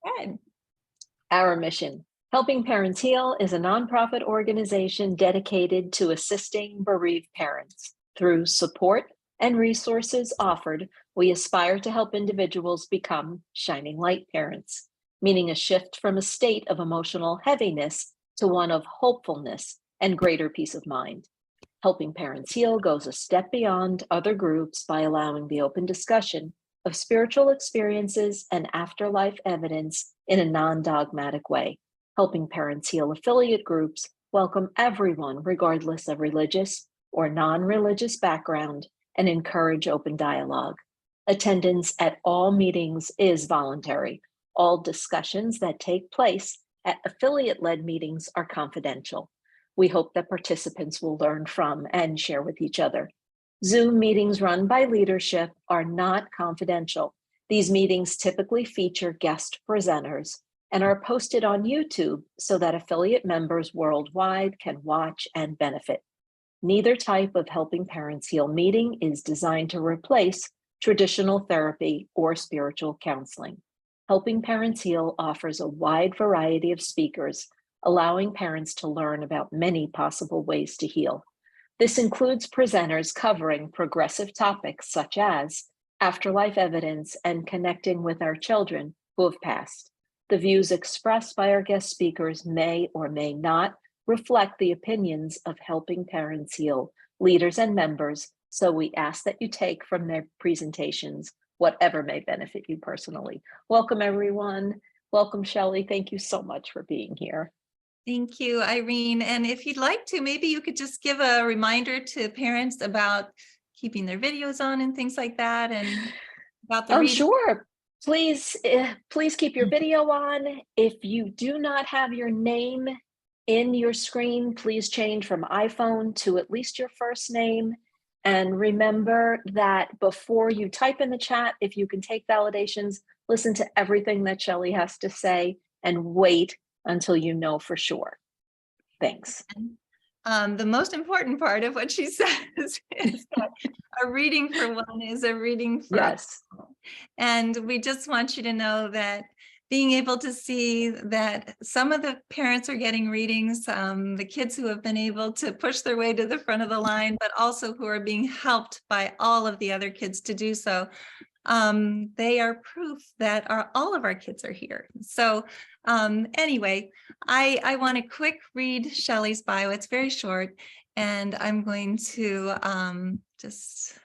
Good. Our mission, Helping Parents Heal, is a nonprofit organization dedicated to assisting bereaved parents. Through support and resources offered, we aspire to help individuals become shining light parents, meaning a shift from a state of emotional heaviness to one of hopefulness and greater peace of mind. Helping Parents Heal goes a step beyond other groups by allowing the open discussion of spiritual experiences and afterlife evidence in a non-dogmatic way. Helping Parents Heal affiliate groups welcome everyone, regardless of religious or non-religious background, and encourage open dialogue. Attendance at all meetings is voluntary. All discussions that take place at affiliate-led meetings are confidential. We hope that participants will learn from and share with each other. Zoom meetings run by leadership are not confidential. These meetings typically feature guest presenters and are posted on YouTube so that affiliate members worldwide can watch and benefit. Neither type of Helping Parents Heal meeting is designed to replace traditional therapy or spiritual counseling. Helping Parents Heal offers a wide variety of speakers, allowing parents to learn about many possible ways to heal. This includes presenters covering progressive topics such as afterlife evidence and connecting with our children who have passed. The views expressed by our guest speakers may or may not reflect the opinions of Helping Parents Heal leaders and members, so we ask that you take from their presentations whatever may benefit you personally. Welcome, everyone. Welcome, Shelly. Thank you so much for being here. Thank you, Irene. And if you'd like to, maybe you could just give a reminder to parents about keeping their videos on and things like that, and about the reading. Sure. Please keep your video on. If you do not have your name in your screen, please change from iPhone to at least your first name. And remember that before you type in the chat, if you can take validations, listen to everything that Shelly has to say and wait until you know for sure. Thanks. The most important part of what she says is that a reading for one is a reading for yes. all. And we just want you to know that being able to see that some of the parents are getting readings, the kids who have been able to push their way to the front of the line, but also who are being helped by all of the other kids to do so. They are proof that all of our kids are here. So anyway, I want to quick read Shelly's bio. It's very short, and I'm going to just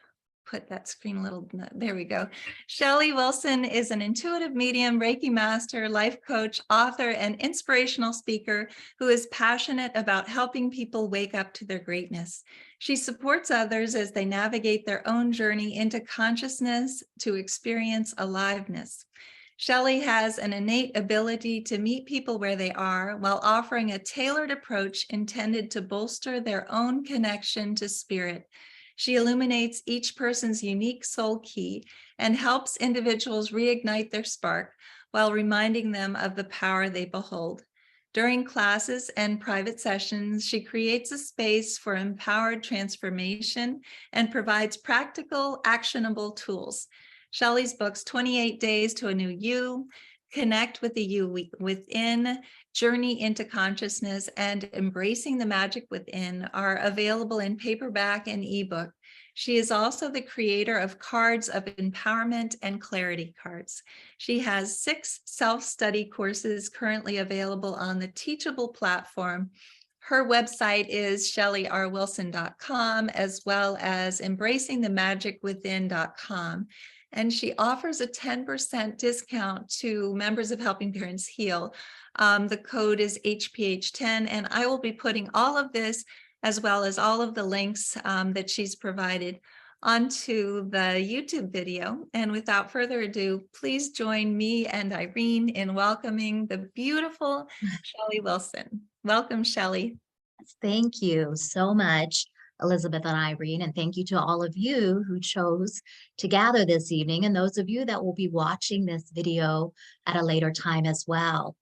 put that screen a little, there we go. Shelly Wilson is an intuitive medium, Reiki Master, life coach, author, and inspirational speaker who is passionate about helping people wake up to their greatness. She supports others as they navigate their own journey into consciousness to experience aliveness. Shelly has an innate ability to meet people where they are while offering a tailored approach intended to bolster their own connection to spirit. She illuminates each person's unique soul key and helps individuals reignite their spark while reminding them of the power they behold. During classes and private sessions, she creates a space for empowered transformation and provides practical, actionable tools. Shelly's books, 28 Days to a New You, Connect with the You Within, Journey into Consciousness, and Embracing the Magic Within, are available in paperback and eBook. She is also the creator of Cards of Empowerment and Clarity Cards. She has 6 self-study courses currently available on the Teachable platform. Her website is shellyrwilson.com, as well as embracingthemagicwithin.com. And she offers a 10% discount to members of Helping Parents Heal. The code is HPH10, and I will be putting all of this, as well as all of the links that she's provided, onto the YouTube video. And without further ado, please join me and Irene in welcoming the beautiful Shelly Wilson. Welcome, Shelly. Thank you so much, Elizabeth and Irene, and thank you to all of you who chose to gather this evening, and those of you that will be watching this video at a later time as well.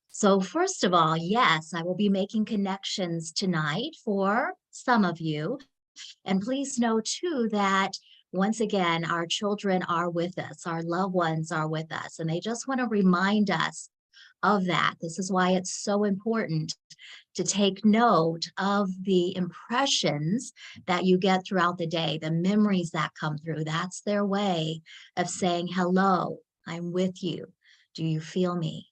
So first of all, yes, I will be making connections tonight for some of you. And please know too that Once again, our children are with us, our loved ones are with us, and they just want to remind us of that. This is why it's so important to take note of the impressions that you get throughout the day, the memories that come through. That's their way of saying, hello, I'm with you. Do you feel me?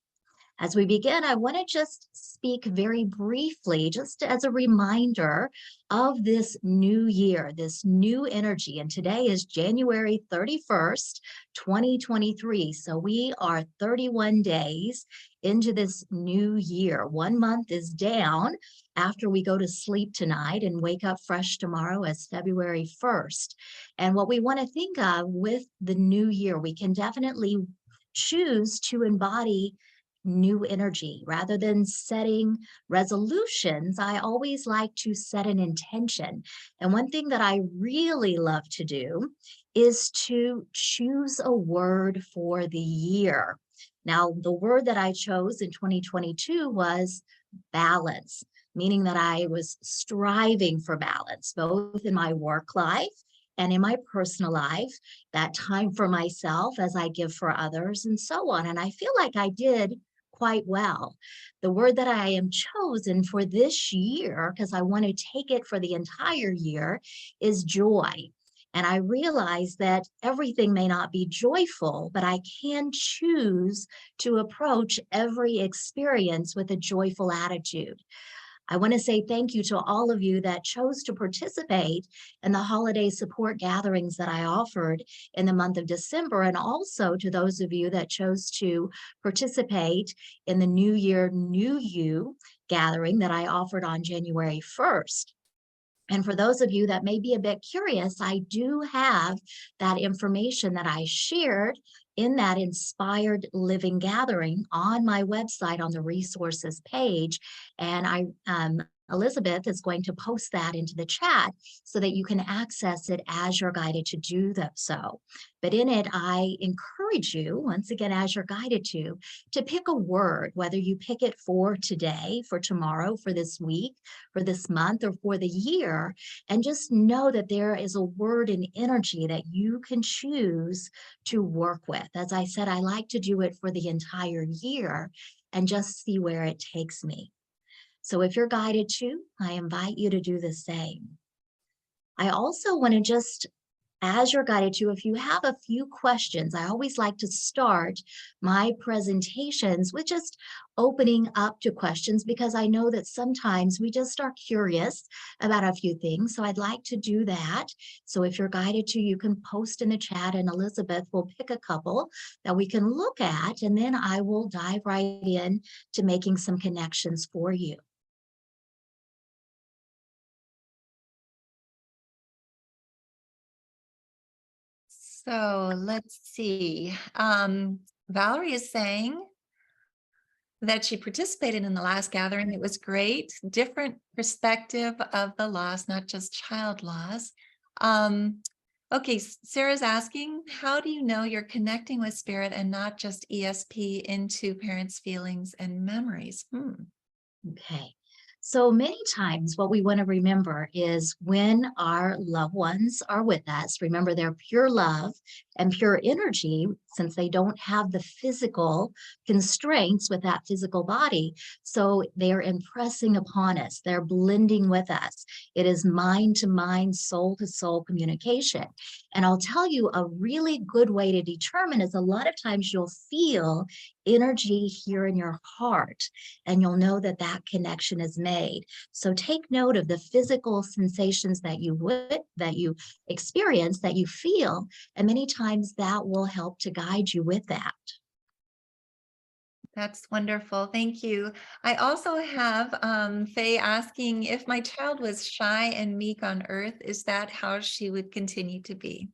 As we begin, I want to just speak very briefly, just as a reminder of this new year, this new energy. And today is January 31st, 2023. So we are 31 days into this new year. 1 month is down after we go to sleep tonight and wake up fresh tomorrow as February 1st. And what we want to think of with the new year, we can definitely choose to embody new energy. Rather than setting resolutions, I always like to set an intention. And one thing that I really love to do is to choose a word for the year. Now, the word that I chose in 2022 was balance, meaning that I was striving for balance, both in my work life and in my personal life, that time for myself as I give for others, and so on. And I feel like I did quite well. The word that I am chosen for this year, because I want to take it for the entire year, is joy. And I realize that everything may not be joyful, but I can choose to approach every experience with a joyful attitude. I want to say thank you to all of you that chose to participate in the holiday support gatherings that I offered in the month of December, and also to those of you that chose to participate in the New Year, New You gathering that I offered on January 1st. And for those of you that may be a bit curious, I do have that information that I shared in that inspired living gathering on my website on the resources page. And Elizabeth is going to post that into the chat so that you can access it as you're guided to do so. But in it, I encourage you, once again, as you're guided to pick a word, whether you pick it for today, for tomorrow, for this week, for this month, or for the year, and just know that there is a word and energy that you can choose to work with. As I said, I like to do it for the entire year and just see where it takes me. So if you're guided to, I invite you to do the same. I also want to just, as you're guided to, if you have a few questions, I always like to start my presentations with just opening up to questions, because I know that sometimes we just are curious about a few things. So I'd like to do that. So if you're guided to, you can post in the chat and Elizabeth will pick a couple that we can look at, and then I will dive right in to making some connections for you. So let's see. Valerie is saying that she participated in the last gathering. It was great. Different perspective of the loss, not just child loss. Okay, Sarah's asking, how do you know you're connecting with spirit and not just ESP into parents' feelings and memories? Okay. So many times what we want to remember is when our loved ones are with us, remember they're pure love and pure energy, since they don't have the physical constraints with that physical body. So they're impressing upon us. They're blending with us. It is mind to mind, soul to soul communication. And I'll tell you, a really good way to determine is a lot of times you'll feel energy here in your heart, and you'll know that that connection is made. So take note of the physical sensations that you experience, that you feel, and many times that will help to guide you with that. That's wonderful. Thank you. I also have Faye asking, if my child was shy and meek on earth, is that how she would continue to be?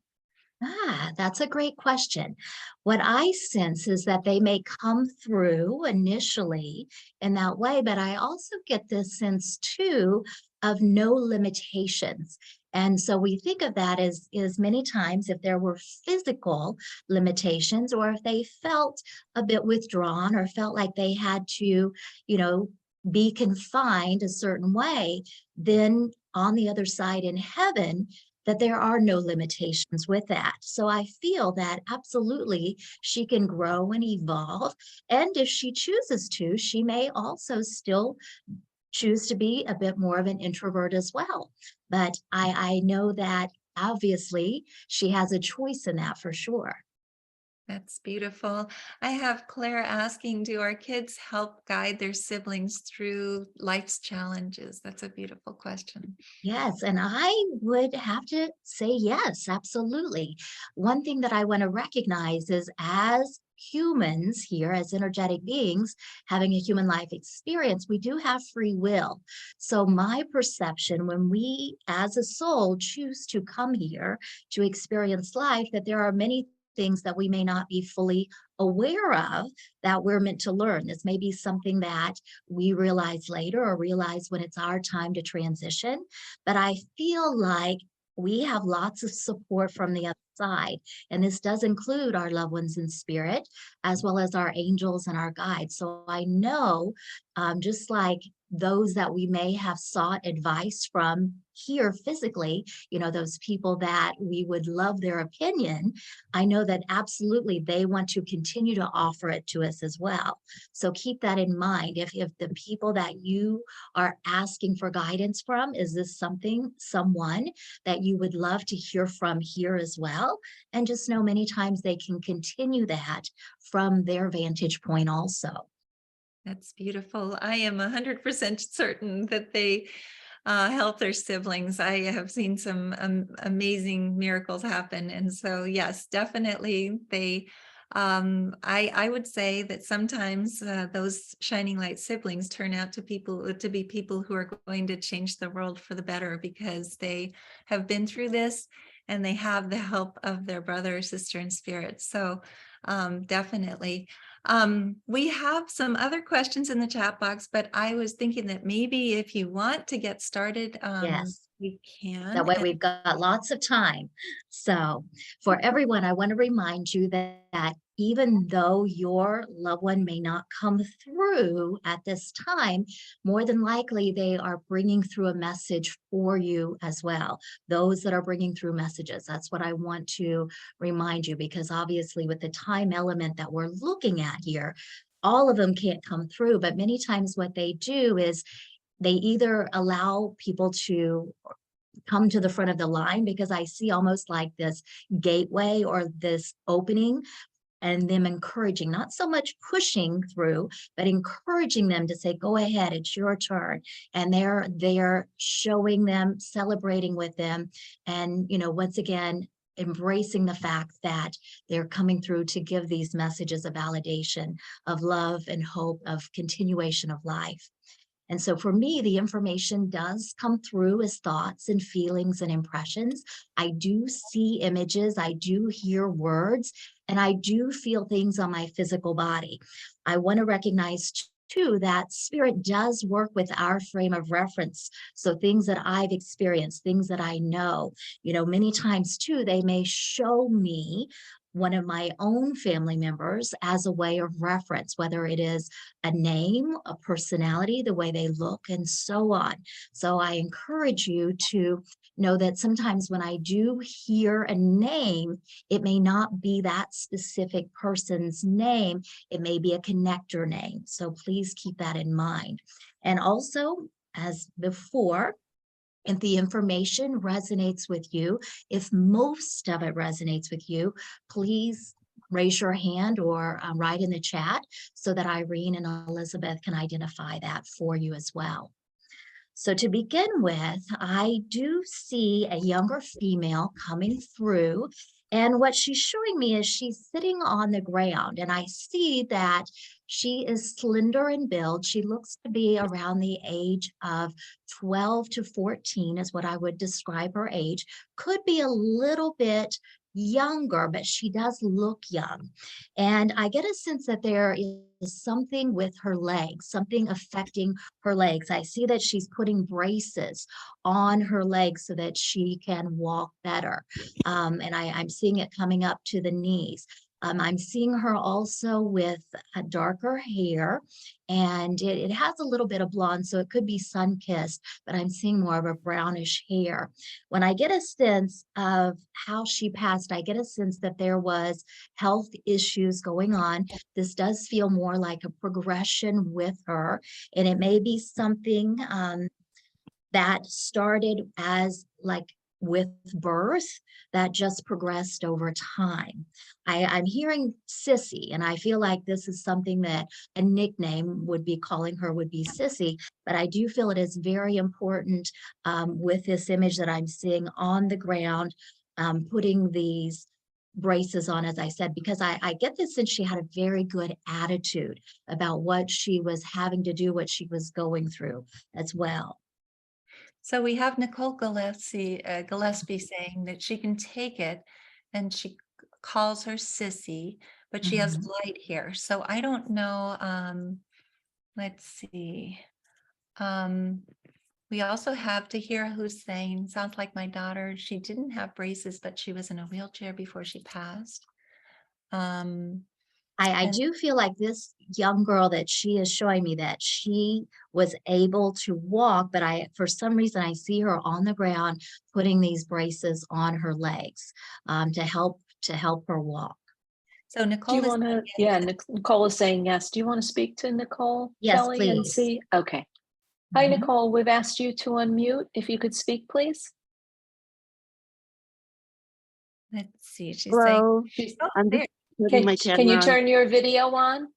That's a great question. What I sense is that they may come through initially in that way, but I also get this sense too of no limitations. And so we think of that as many times if there were physical limitations, or if they felt a bit withdrawn or felt like they had to, be confined a certain way, then on the other side in heaven, that there are no limitations with that. So I feel that absolutely she can grow and evolve. And if she chooses to, she may also still choose to be a bit more of an introvert as well. But I know that obviously she has a choice in that for sure. That's beautiful. I have Claire asking, do our kids help guide their siblings through life's challenges? That's a beautiful question. Yes, and I would have to say yes, absolutely. One thing that I want to recognize is as humans here, as energetic beings having a human life experience, we do have free will. So my perception when we as a soul choose to come here to experience life, that there are many things that we may not be fully aware of that we're meant to learn. This may be something that we realize later or realize when it's our time to transition. But I feel like we have lots of support from the other side. And this does include our loved ones in spirit, as well as our angels and our guides. So I know, just like those that we may have sought advice from here physically, those people that we would love their opinion, I know that absolutely they want to continue to offer it to us as well. So keep that in mind. If the people that you are asking for guidance from, is this someone that you would love to hear from here as well? And just know many times they can continue that from their vantage point also. That's beautiful. I am 100% certain that they help their siblings. I have seen some amazing miracles happen. And so, yes, definitely they, I would say that sometimes those shining light siblings turn out to be people who are going to change the world for the better because they have been through this and they have the help of their brother or sister in spirit. So definitely. We have some other questions in the chat box, but I was thinking that maybe if you want to get started, Yes. we can. That way we've got lots of time. So for everyone, I want to remind you that even though your loved one may not come through at this time, more than likely they are bringing through a message for you as well. Those that are bringing through messages, that's what I want to remind you, because obviously with the time element that we're looking at here, all of them can't come through, but many times what they do is they either allow people to come to the front of the line, because I see almost like this gateway or this opening, and them encouraging, not so much pushing through, but encouraging them to say, go ahead, it's your turn. And they're showing them, celebrating with them, and once again embracing the fact that they're coming through to give these messages of validation, of love and hope, of continuation of life. And so for me, the information does come through as thoughts and feelings and impressions. I do see images, I do hear words, and I do feel things on my physical body. I want to recognize too that spirit does work with our frame of reference. So things that I've experienced, things that I know, many times too, they may show me one of my own family members as a way of reference, whether it is a name, a personality, the way they look, and so on. So I encourage you to know that sometimes when I do hear a name, it may not be that specific person's name. It may be a connector name. So please keep that in mind. And also, as before, if the information resonates with you, if most of it resonates with you, please raise your hand or write in the chat so that Irene and Elizabeth can identify that for you as well. So to begin with, I do see a younger female coming through, and what she's showing me is she's sitting on the ground, and I see that she is slender in build. She looks to be around the age of 12 to 14 is what I would describe her age. Could be a little bit younger, but she does look young. And I get a sense that there is something with her legs, something affecting her legs. I see that she's putting braces on her legs so that she can walk better. And I'm seeing it coming up to the knees. I'm seeing her also with a darker hair, and it has a little bit of blonde, so it could be sun-kissed, but I'm seeing more of a brownish hair. When I get a sense of how she passed, I get a sense that there was health issues going on. This does feel more like a progression with her, and it may be something that started as like with birth that just progressed over time. I'm hearing Sissy, and I feel like this is something that a nickname would be calling her would be Sissy, but I do feel it is very important with this image that I'm seeing on the ground, putting these braces on, as I said, because I get this sense she had a very good attitude about what she was having to do, what she was going through as well. So we have Nicole Gillespie saying that she can take it, and she calls her Sissy, but she has Mhm. light hair. So I don't know. Let's see. We also have Tahira who's saying, sounds like my daughter. She didn't have braces, but she was in a wheelchair before she passed. I And do feel like this young girl that she is showing me that she was able to walk, but for some reason, I see her on the ground putting these braces on her legs to help her walk. so Do you Nicole is want saying to, yes. yeah, Nicole is saying yes. Do you want to speak to Nicole, Yes, Shelly, and please. see? Okay. Hi, Mhm. Nicole. We've asked you to unmute. If you could speak, please. Let's see. She's saying, Hello, She's, oh, I'm there. just putting my can you camera on. turn your video on?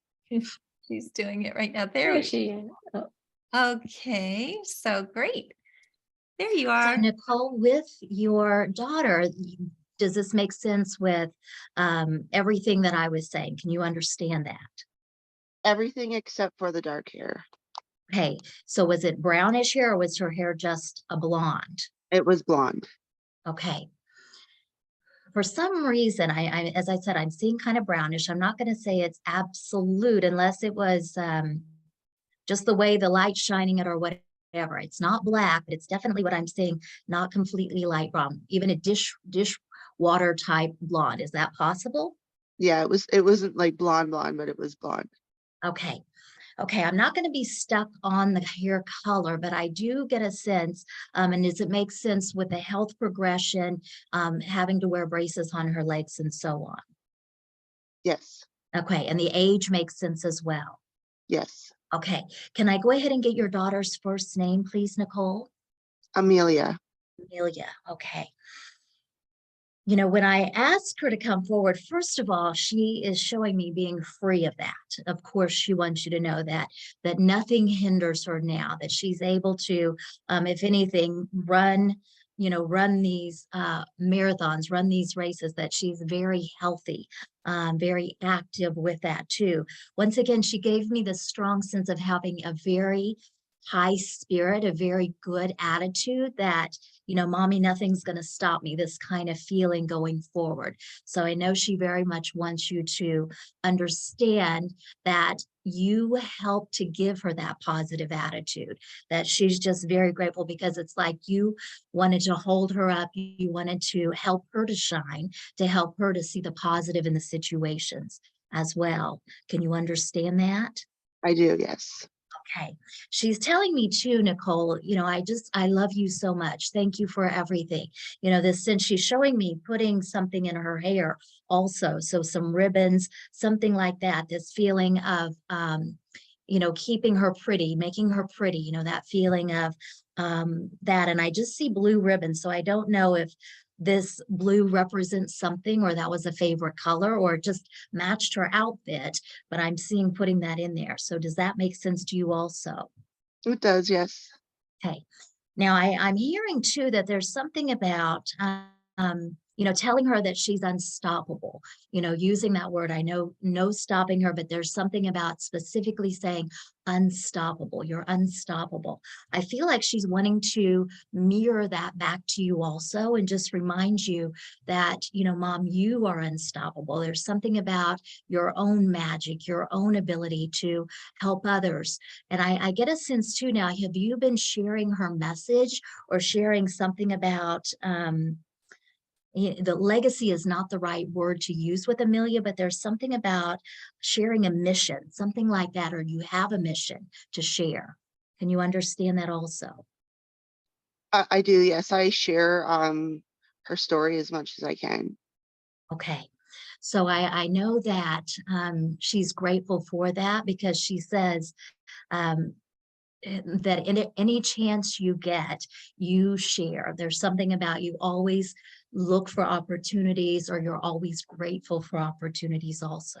She's doing it right now. There There we she is. Oh, Okay, so great. There you So, are. Nicole, with your daughter, does this make sense with everything that I was saying? Can you understand that? Everything except for the dark hair. Okay, so was it brownish hair or was her hair just a blonde? It was blonde. Okay. For some reason, as I said, I'm seeing kind of brownish. I'm not going to say it's absolute unless it was just the way the light's shining it or whatever. It's not black, but it's definitely what I'm seeing, not completely light brown, even a dishwater type blonde. Is that possible? Yeah, it wasn't like blonde, but it was blonde. Okay. Okay, I'm not going to be stuck on the hair color, but I do get a sense, and does it make sense with the health progression, having to wear braces on her legs and so on? Yes, Okay, and the age makes sense as well. yes. Okay, can I go ahead and get your daughter's first name, please, Nicole? Amelia. Amelia, okay. You know, when I asked her to come forward, first of all, she is showing me being free of that. Of course, she wants you to know that nothing hinders her now, that she's able to, if anything, run these marathons, run these races, that she's very healthy, very active with that too. Once again, she gave me the strong sense of having a very high spirit, a very good attitude that, mommy, nothing's going to stop me, this kind of feeling going forward. So I know she very much wants you to understand that you help to give her that positive attitude, that she's just very grateful because it's like you wanted to hold her up. You wanted to help her to shine, to help her to see the positive in the situations as well. Can you understand that? I do, yes. Okay. She's telling me too, Nicole, I love you so much. Thank you for everything. Since she's showing me putting something in her hair also. So some ribbons, something like that, this feeling of, keeping her pretty, making her pretty, that feeling of that. And I just see blue ribbons. So I don't know if this blue represents something or that was a favorite color or it just matched her outfit, but I'm seeing putting that in there. So does that make sense to you also? It does, yes. Okay. Now I'm hearing too that there's something about, telling her that she's unstoppable, using that word. I know no stopping her, but there's something about specifically saying unstoppable. You're unstoppable. I feel like she's wanting to mirror that back to you also and just remind you that, mom, you are unstoppable. There's something about your own magic, your own ability to help others. And I get a sense too now, have you been sharing her message or sharing something about the legacy is not the right word to use with Amelia, but there's something about sharing a mission, something like that, or you have a mission to share. Can you understand that also? I do, yes. I share her story as much as I can. Okay. So I know that she's grateful for that, because she says that in any chance you get, you share. There's something about you always look for opportunities, or you're always grateful for opportunities also.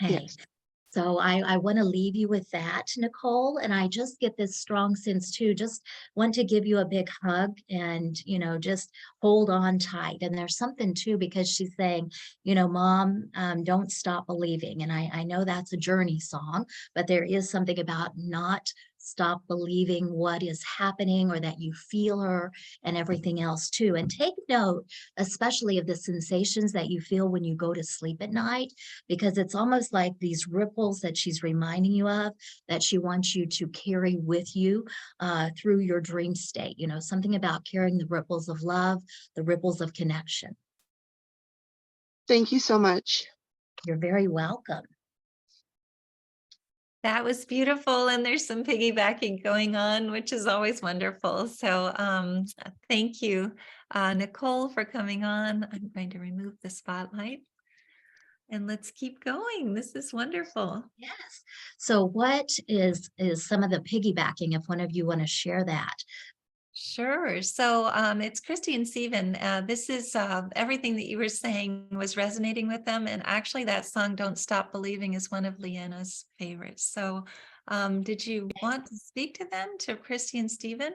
Okay. Yes. So I want to leave you with that, Nicole. And I just get this strong sense too, just want to give you a big hug and, just hold on tight. And there's something too, because she's saying, Mom, don't stop believing. And I know that's a journey song, but there is something about not stop believing what is happening, or that you feel her and everything else too. And take note, especially of the sensations that you feel when you go to sleep at night, because it's almost like these ripples that she's reminding you of, that she wants you to carry with you through your dream state. Something about carrying the ripples of love, the ripples of connection. Thank you so much. You're very welcome. That was beautiful. And there's some piggybacking going on, which is always wonderful. So thank you, Nicole, for coming on. I'm going to remove the spotlight. And let's keep going. This is wonderful. Yes. So what is some of the piggybacking, if one of you want to share that? Sure. So it's Christy and Stephen. This is everything that you were saying was resonating with them. And actually that song, Don't Stop Believing, is one of Leanna's favorites. So did you want to speak to them, to Christy and Stephen?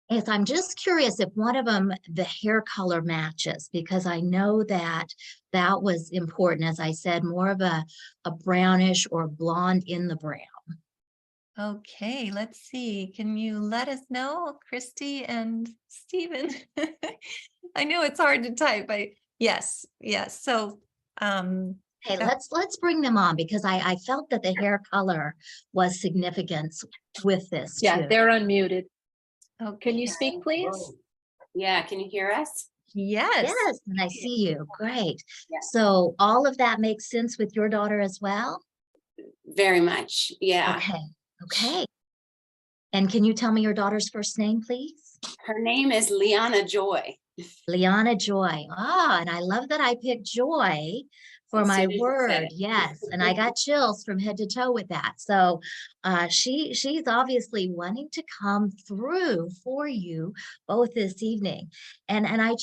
Yes, I'm just curious if one of them, the hair color matches, because I know that was important. As I said, more of a brownish or blonde in the brown. Okay, let's see. Can you let us know, Christy and Stephen? I know it's hard to type, but yes. So hey, let's bring them on, because I felt that the hair color was significant with this too. Yeah, they're unmuted. Okay. Can you speak, please? Yeah, can you hear us? Yes. Yes, and I see you. Great. Yeah. So all of that makes sense with your daughter as well? Very much, yeah. Okay. And can you tell me your daughter's first name, please? Her name is Liana Joy. Liana Joy. And I love that I picked joy for my word. Yes. And I got chills from head to toe with that. So she's obviously wanting to come through for you both this evening. And I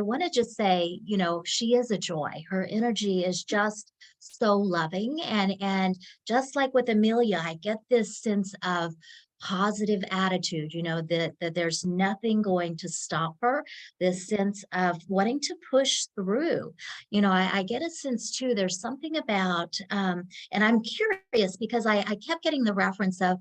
want to just say, she is a joy. Her energy is just so loving. And just like with Amelia, I get this sense of positive attitude, that there's nothing going to stop her, this sense of wanting to push through. I get a sense too, there's something about, and I'm curious because I kept getting the reference of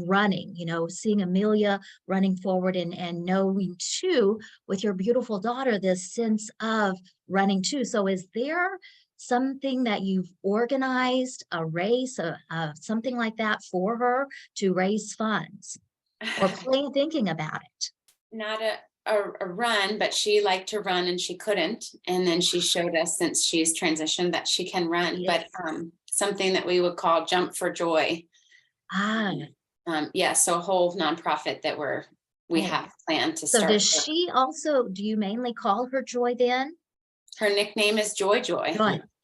running, seeing Amelia running forward and knowing too, with your beautiful daughter, this sense of running too. So is there something that you've organized, a race, something like that for her to raise funds, or thinking about it? Not a run, but she liked to run and she couldn't. And then she showed us, since she's transitioned, that she can run, Yes. but something that we would call Jump for Joy. So a whole nonprofit that we have planned to start. So does she also, do you mainly call her Joy then? Her nickname is Joy. Joy.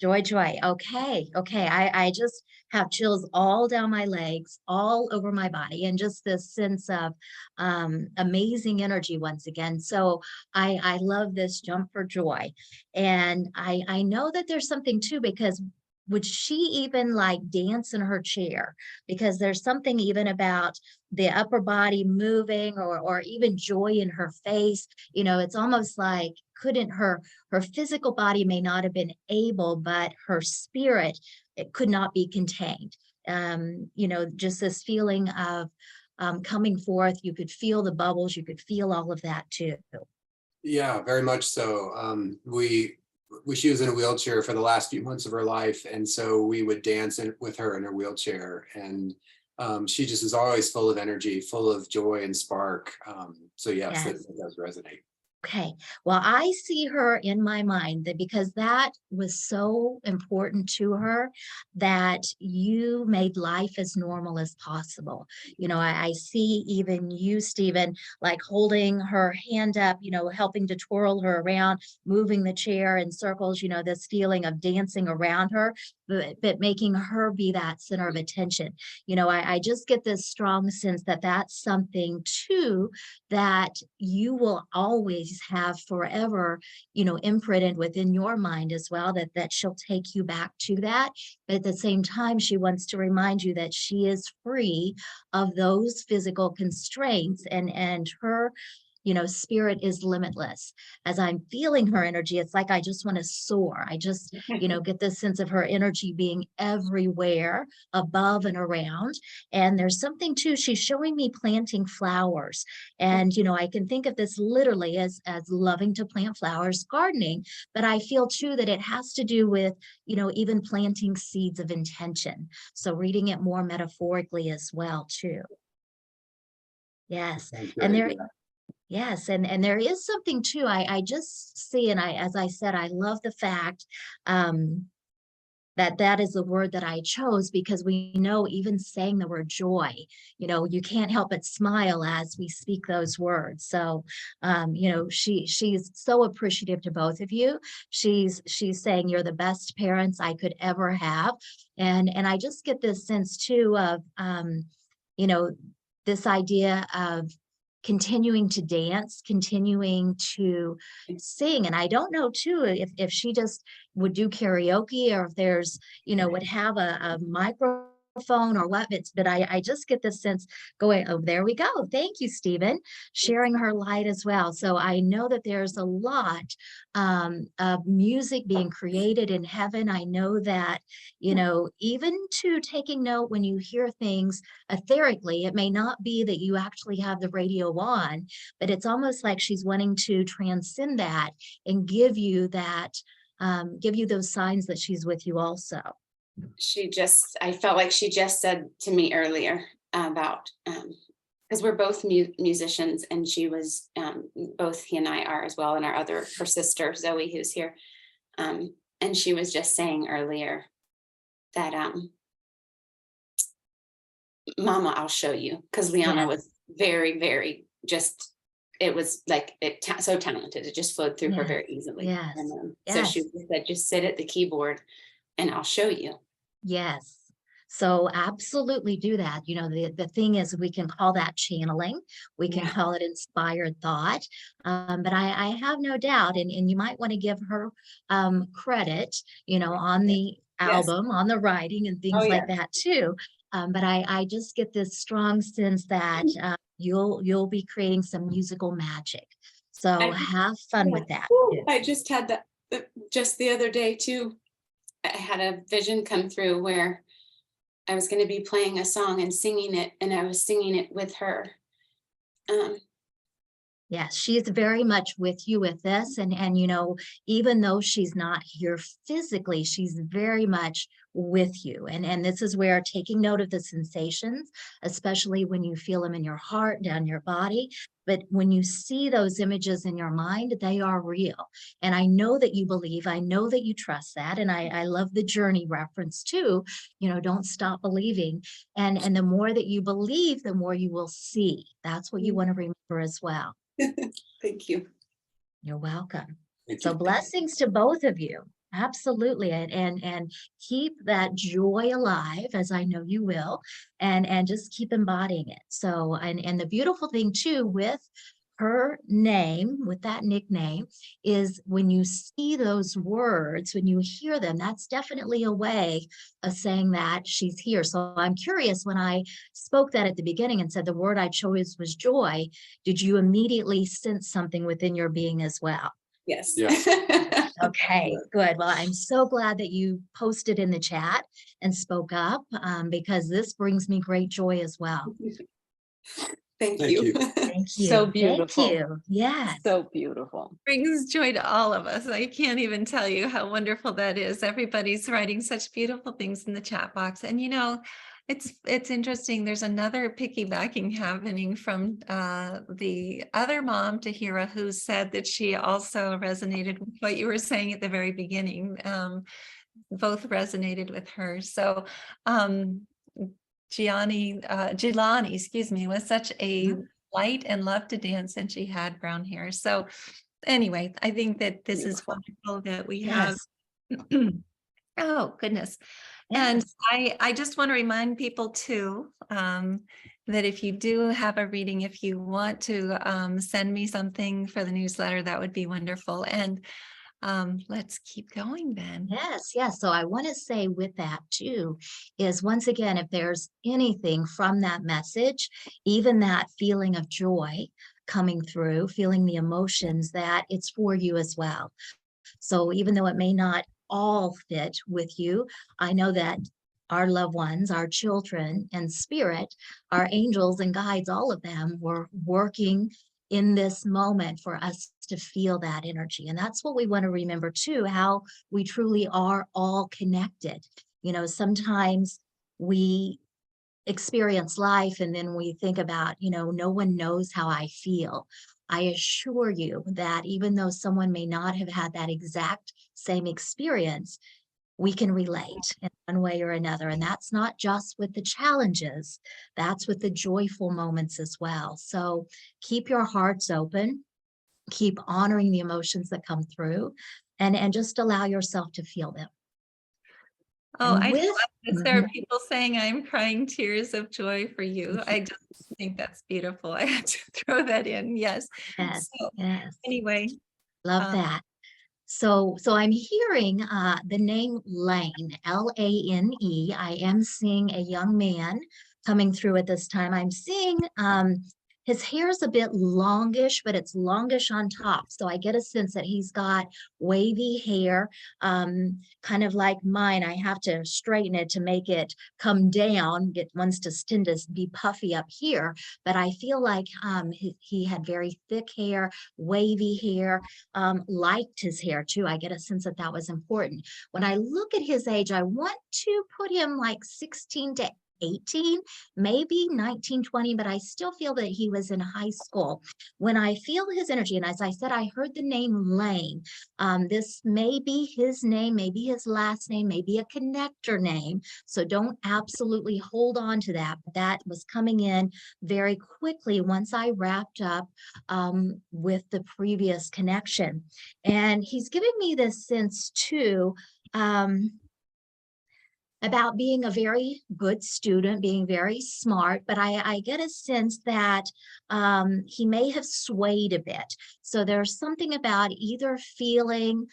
Okay. I just have chills all down my legs, all over my body, and just this sense of amazing energy once again. So I love this Jump for Joy. And I know that there's something too, because would she even like dance in her chair? Because there's something even about the upper body moving, or even joy in her face. It's almost like, couldn't her physical body may not have been able, but her spirit, it could not be contained. Just this feeling of coming forth. You could feel the bubbles, you could feel all of that too. Yeah, very much so. She was in a wheelchair for the last few months of her life, and so we would dance with her in her wheelchair, and she just is always full of energy, full of joy and spark. So yes, that does resonate. Okay. Well, I see her in my mind that because that was so important to her, that you made life as normal as possible. I see even you, Stephen, like holding her hand up, helping to twirl her around, moving the chair in circles, this feeling of dancing around her, but making her be that center of attention. I just get this strong sense that that's something too that you will always have forever, imprinted within your mind as well, that she'll take you back to that. But at the same time, she wants to remind you that she is free of those physical constraints, and her spirit is limitless. As I'm feeling her energy, it's like I just want to soar. I just, get this sense of her energy being everywhere, above and around. And there's something too, she's showing me planting flowers. And, I can think of this literally as loving to plant flowers, gardening, but I feel too that it has to do with, even planting seeds of intention. So reading it more metaphorically as well too. Yes. Sounds And great. there, yes, and there is something too. I just see, and as I said, I love the fact that is the word that I chose, because we know even saying the word joy, you can't help but smile as we speak those words. So, she's so appreciative to both of you. She's saying you're the best parents I could ever have, and I just get this sense too of, this idea of continuing to dance, continuing to sing. And I don't know too, if she just would do karaoke, or if there's, would have a microphone or what, but I just get this sense going, oh, there we go. Thank you, Stephen, sharing her light as well. So I know that there's a lot of music being created in heaven. I know that, even to taking note when you hear things etherically, it may not be that you actually have the radio on, but it's almost like she's wanting to transcend that and give you that, give you those signs that she's with you also. I felt like she just said to me earlier about, because we're both musicians, and she was, both he and I are as well, and her sister, Zoe, who's here. And she was just saying earlier that, Mama, I'll show you, because Liana was very, very just, it was like so talented. It just flowed through her very easily. Yes. And so she said, just sit at the keyboard and I'll show you. Yes. So absolutely do that. The thing is, we can call that channeling. We can call it inspired thought. But I have no doubt, and you might want to give her credit, on the album, on the writing and things like that too. But I just get this strong sense that you'll be creating some musical magic. So have fun with that. I just had that just the other day too. I had a vision come through where I was going to be playing a song and singing it, and I was singing it with her. Yes, she is very much with you with this. And even though she's not here physically, she's very much with you. And this is where taking note of the sensations, especially when you feel them in your heart, down your body. But when you see those images in your mind, they are real. And I know that you believe, I know that you trust that. And I love the journey reference too. Don't stop believing. And the more that you believe, the more you will see. That's what you want to remember as well. Thank you. You're welcome. Thank So you. blessings to both of you. Absolutely. And keep that joy alive, as I know you will, and just keep embodying it. So, and the beautiful thing too with her name, with that nickname, is when you see those words, when you hear them, that's definitely a way of saying that she's here. So I'm curious, when I spoke that at the beginning and said the word I chose was joy, did you immediately sense something within your being as well? Yes. Yes. Okay, good. Well, I'm so glad that you posted in the chat and spoke up, because this brings me great joy as well. Thank Thank you. you. Thank you. So beautiful. Thank you. Yes. So beautiful. Brings joy to all of us. I can't even tell you how wonderful that is. Everybody's writing such beautiful things in the chat box. And It's interesting. There's another piggybacking happening from the other mom, Tahira, who said that she also resonated with what you were saying at the very beginning. Both resonated with her. So Jilani, excuse me, was such a light and loved to dance, and she had brown hair. So anyway, I think that this is wonderful that we have. Oh, goodness. And I just want to remind people too, that if you do have a reading, if you want to send me something for the newsletter, that would be wonderful. And let's keep going then. Yes. So I want to say with that too, is once again, if there's anything from that message, even that feeling of joy coming through, feeling the emotions, that it's for you as well. So even though it may not all fit with you, I know that our loved ones, our children and spirit, our angels and guides, all of them were working in this moment for us to feel that energy. And that's what we want to remember too, how we truly are all connected. You know, sometimes we experience life and then we think about, no one knows how I feel. I assure you that even though someone may not have had that exact same experience, we can relate in one way or another. And that's not just with the challenges, that's with the joyful moments as well. So keep your hearts open, keep honoring the emotions that come through, and just allow yourself to feel them. Oh, I love this. There are people saying I'm crying tears of joy for you. I just think that's beautiful. I had to throw that in. Yes. Yes. Anyway. Love that. So I'm hearing the name Lane, Lane. I am seeing a young man coming through at this time. I'm seeing his hair is a bit longish, but it's longish on top. So I get a sense that he's got wavy hair, kind of like mine. I have to straighten it to make it come down. It wants to tend to be puffy up here, but I feel like he had very thick hair, wavy hair, liked his hair too. I get a sense that that was important. When I look at his age, I want to put him like 16 to 18, maybe 19, 20, but I still feel that he was in high school. When I feel his energy, and as I said, I heard the name Lane. This may be his name, maybe his last name, maybe a connector name. So don't absolutely hold on to that. That was coming in very quickly once I wrapped up with the previous connection. And he's giving me this sense too, about being a very good student, being very smart, but I get a sense that he may have swayed a bit. So there's something about either feeling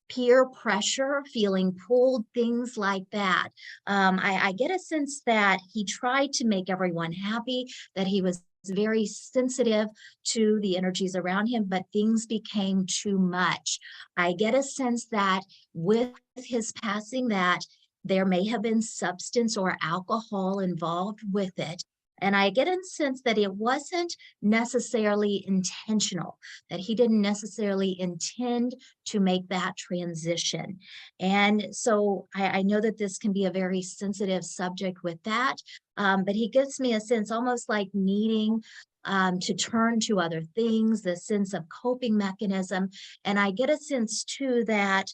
peer pressure, feeling pulled, things like that. I get a sense that he tried to make everyone happy, that he was very sensitive to the energies around him, but things became too much. I get a sense that with his passing, that there may have been substance or alcohol involved with it. And I get a sense that it wasn't necessarily intentional, that he didn't necessarily intend to make that transition. And so I know that this can be a very sensitive subject with that, but he gives me a sense almost like needing to turn to other things, the sense of coping mechanism. And I get a sense too that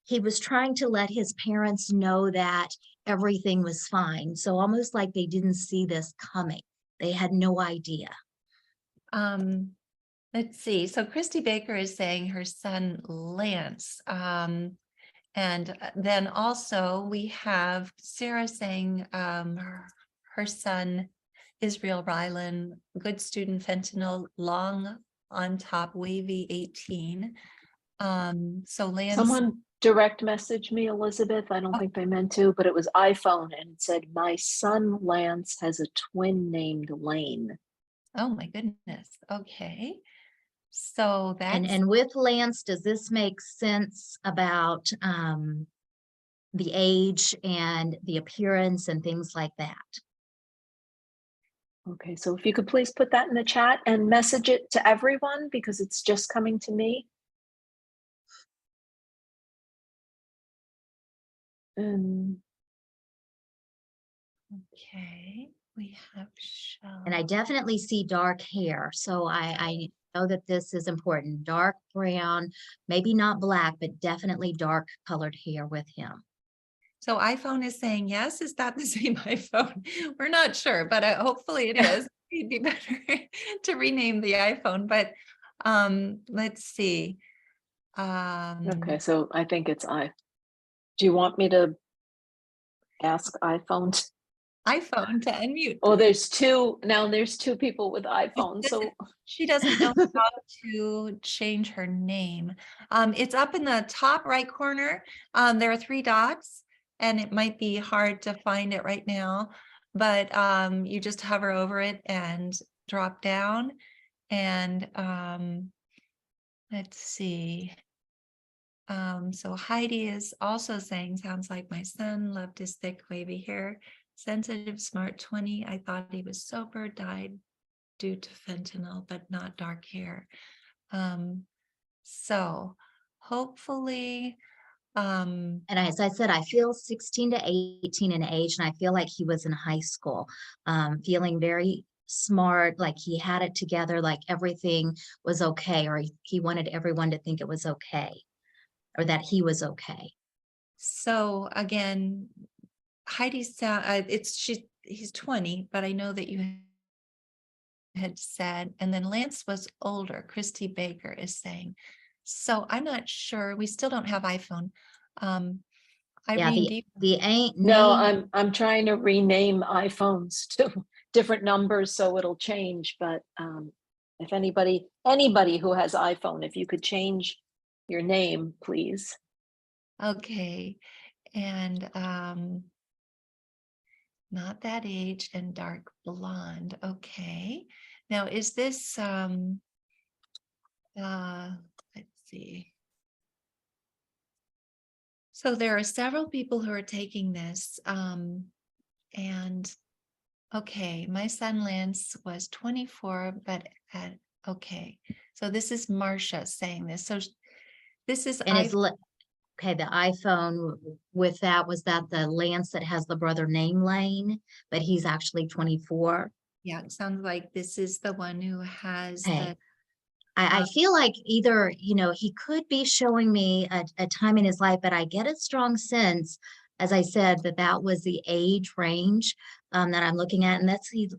he was trying to let his parents know that everything was fine. So almost like they didn't see this coming. They had no idea. Let's see. So Christy Baker is saying her son Lance. And then also we have Sarah saying her son Israel Rylan, good student, fentanyl, long on top, wavy 18. So Lance. Someone direct messaged me, Elizabeth. I don't think they meant to, but it was iPhone and it said, my son Lance has a twin named Lane. Oh my goodness. Okay. So that's and with Lance, does this make sense about the age and the appearance and things like that? Okay, so if you could please put that in the chat and message it to everyone because it's just coming to me. And Okay, we have Shelly. And I definitely see dark hair. So I know that this is important. Dark brown, maybe not black, but definitely dark colored hair with him. So iPhone is saying yes. Is that the same iPhone? We're not sure, but hopefully it is. It'd be better to rename the iPhone, but let's see. Okay, so I think it's do you want me to ask iPhone? iPhone to unmute. Oh, there's two people with iPhones, so She doesn't know how to change her name. It's up in the top right corner. There are 3 dots, and it might be hard to find it right now, but you just hover over it and drop down. And let's see. So Heidi is also saying, sounds like my son, loved his thick wavy hair, sensitive, smart 20. I thought he was sober, died due to fentanyl, but not dark hair. So hopefully, And as I said, I feel 16 to 18 in age, and I feel like he was in high school, feeling very smart, like he had it together, like everything was okay, or he wanted everyone to think it was okay, or that he was okay. so again, Heidi's he's 20, but I know that you had said, and then Lance was older. Christy Baker is saying, so I'm not sure. We still don't have iPhone. Yeah, Irene, the ain't no, name. I'm trying to rename iPhones to different numbers so it'll change. But if anybody who has iPhone, if you could change your name, please. okay, and not that age and dark blonde. Okay, now is this let's see. So there are several people who are taking this, and okay, my son Lance was 24, but okay, so this is Marcia saying this. So this is And okay, the iPhone with that, was that the Lance that has the brother name Lane, but he's actually 24. yeah, it sounds like this is the one who has Okay. the I feel like either, he could be showing me a time in his life, but I get a strong sense, as I said, that was the age range that I'm looking at, and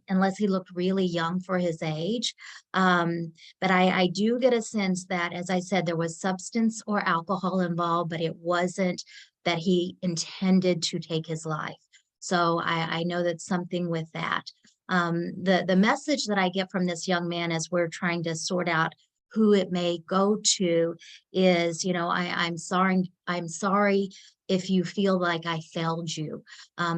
unless he looked really young for his age. But I do get a sense that, as I said, there was substance or alcohol involved, but it wasn't that he intended to take his life. So I know that something with that. The message that I get from this young man as we're trying to sort out who it may go to is, I'm sorry if you feel like I failed you,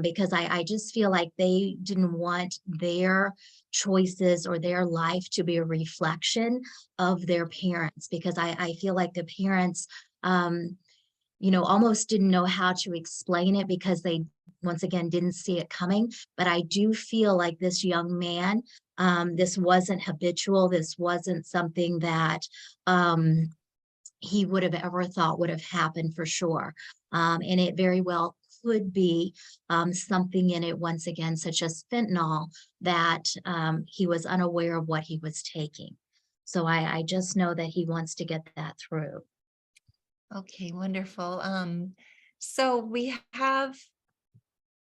because I just feel like they didn't want their choices or their life to be a reflection of their parents, because I feel like the parents, almost didn't know how to explain it because they, once again, didn't see it coming. But I do feel like this young man, this wasn't habitual. This wasn't something that he would have ever thought would have happened for sure. And it very well could be something in it, once again, such as fentanyl, that he was unaware of what he was taking. So I just know that he wants to get that through. okay, wonderful. So we have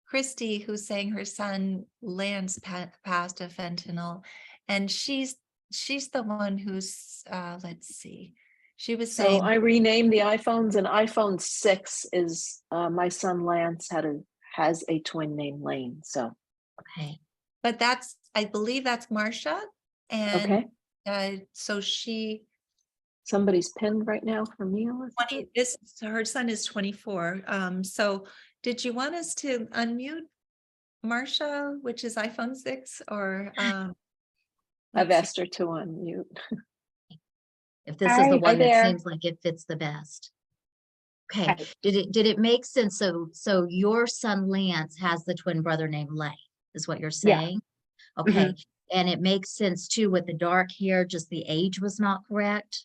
Christy who's saying her son Lance passed of fentanyl, and she's the one who's let's see, she was So saying, I renamed the iPhones, and iPhone 6 is my son Lance has a twin named Lane. So Okay. but I believe that's Marcia, and okay, so somebody's pinned right now for me. 20, her son is 24. So did you want us to unmute Marcia, which is iPhone 6, or I've asked her to unmute. If this is the Hi one that there. seems like it fits the best. Okay. Hi. Did it make sense? So your son Lance has the twin brother named Lane, is what you're saying? Okay. And it makes sense too with the dark hair, just the age was not correct.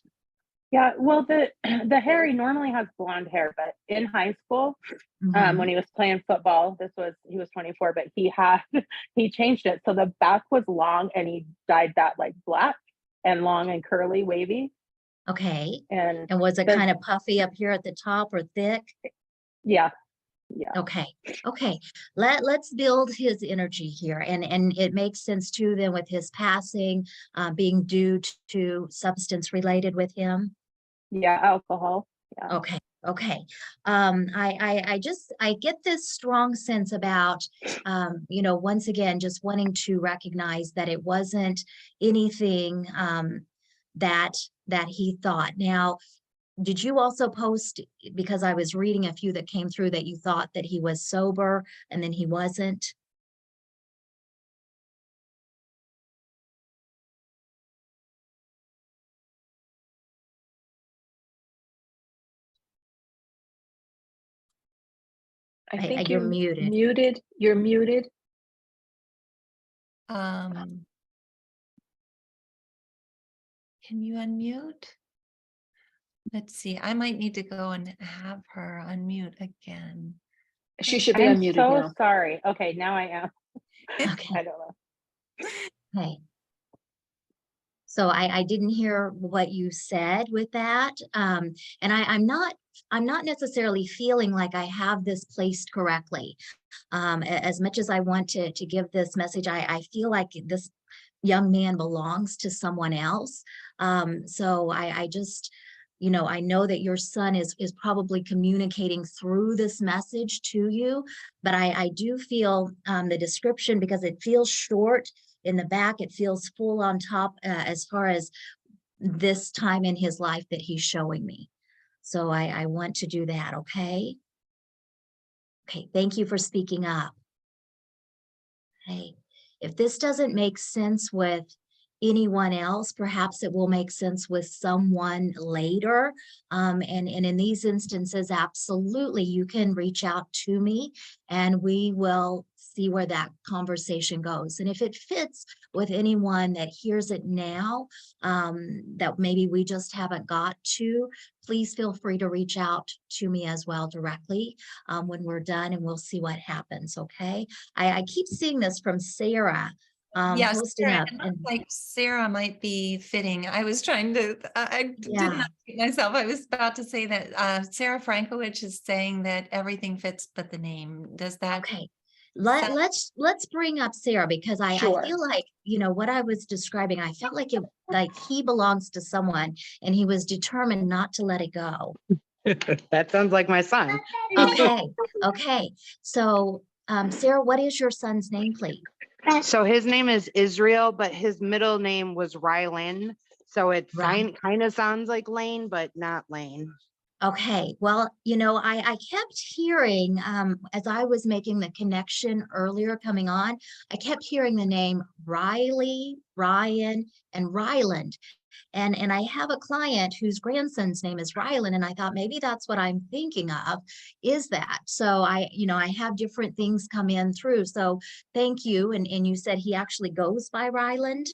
Yeah, well, the hair, he normally has blonde hair, but in high school, Mhm. when he was playing football, he was 24, but he changed it. So the back was long and he dyed that like black and long and curly, wavy. Okay. And And was it the, kind of puffy up here at the top or thick? yeah, yeah, Okay. Okay. Let's build his energy here. And it makes sense too then with his passing being due to substance related with him. yeah, alcohol. Yeah. Okay. Okay. I get this strong sense about, once again, just wanting to recognize that it wasn't anything that he thought. Now, did you also post, because I was reading a few that came through that you thought that he was sober and then he wasn't? I think You're you're muted. muted. You're muted. Can you unmute? Let's see, I might need to go and have her unmute again. She should be I'm unmuted so now. sorry. Okay, now I am. Okay. I don't know. Okay. So I didn't hear what you said with that. And I'm not necessarily feeling like I have this placed correctly. As much as I want to give this message, I feel like this young man belongs to someone else. So I just, I know that your son is probably communicating through this message to you, but I do feel the description, because it feels short in the back, it feels full on top as far as this time in his life that he's showing me. So I want to do that, okay? Okay, thank you for speaking up. Okay, if this doesn't make sense with anyone else, perhaps it will make sense with someone later. And in these instances, absolutely, you can reach out to me and we will see where that conversation goes. And if it fits with anyone that hears it now, that maybe we just haven't got to, please feel free to reach out to me as well directly when we're done, and we'll see what happens, okay? I keep seeing this from Sarah Yes, posting Sarah, up. it looks like Sarah might be fitting. I was trying to, I did Yeah. not see myself. I was about to say that Sarah Frankowitz is saying that everything fits but the name. Does that? Okay. sound- Let's bring up Sarah, because I Sure. feel like, what I was describing, I felt like he belongs to someone and he was determined not to let it go. That sounds like my son. Okay. Okay. So Sarah, what is your son's name, please? So his name is Israel, but his middle name was Rylan. So it Right. kind of sounds like Lane, but not Lane. Okay, well, I kept hearing, as I was making the connection earlier coming on, I kept hearing the name Riley, Ryan, and Ryland. And I have a client whose grandson's name is Ryland, and I thought maybe that's what I'm thinking of, is that. So I have different things come in through. So thank you. And you said he actually goes by Ryland?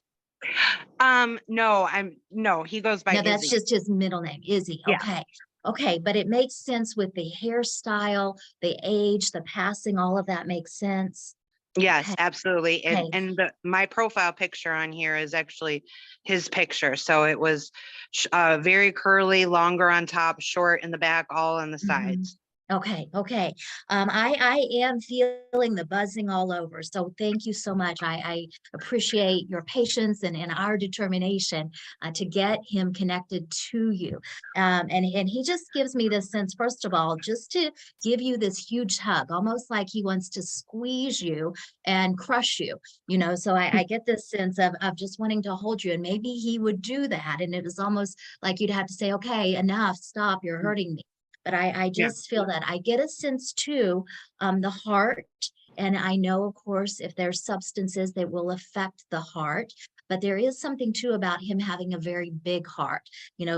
No, he goes by No, that's Izzy. just his middle name, Izzy. Yeah. Okay. Okay, but it makes sense with the hairstyle, the age, the passing, all of that makes sense. Yes, Okay. absolutely. Okay. And my profile picture on here is actually his picture. So it was very curly, longer on top, short in the back, all on the Mhm. sides. Okay, okay. I am feeling the buzzing all over. So thank you so much. I appreciate your patience and our determination to get him connected to you. And he just gives me this sense, first of all, just to give you this huge hug, almost like he wants to squeeze you and crush you, so I get this sense of just wanting to hold you. And maybe he would do that. And it was almost like you'd have to say, okay, enough, stop, you're hurting me. But I just feel that I get a sense too, the heart. And I know, of course, if there's substances that will affect the heart, but there is something too about him having a very big heart,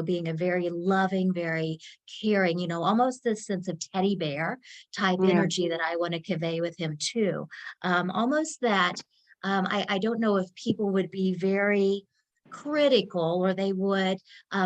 being a very loving, very caring, almost this sense of teddy bear type Yeah. energy that I want to convey with him too. Almost that, I don't know if people would be very critical, or they would